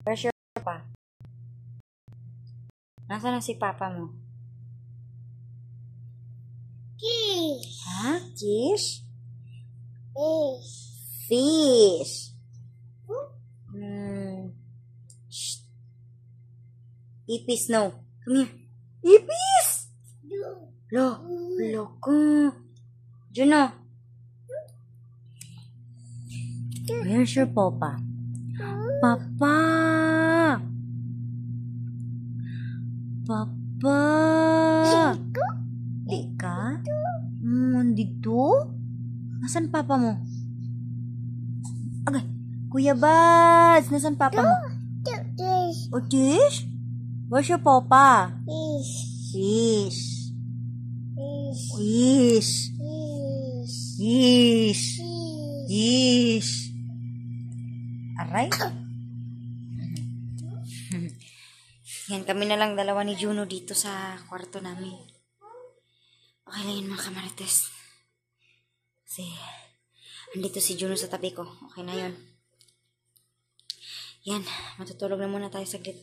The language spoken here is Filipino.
Where's your papa? Nasaan na si papa mo? Fish. Ha? Fish? Fish. Fish. Shh. Ipis, no. Come here. Ipis! Loko. Juno. Where's your papa? Papa! Papa! Di ka? Nandito? Nasaan papa mo? Okay. Kuya Bads, nasaan papa mo? Fish. O, Tish? Where's your papa? Fish. Fish. Fish. Fish. Fish. Fish. Aray. Yan, kami na lang dalawa ni Juno dito sa kwarto namin. Okay lang yun mga kamarites. Kasi, andito si Juno sa tabi ko. Okay na yun. Yan, matutulog na muna tayo saglit.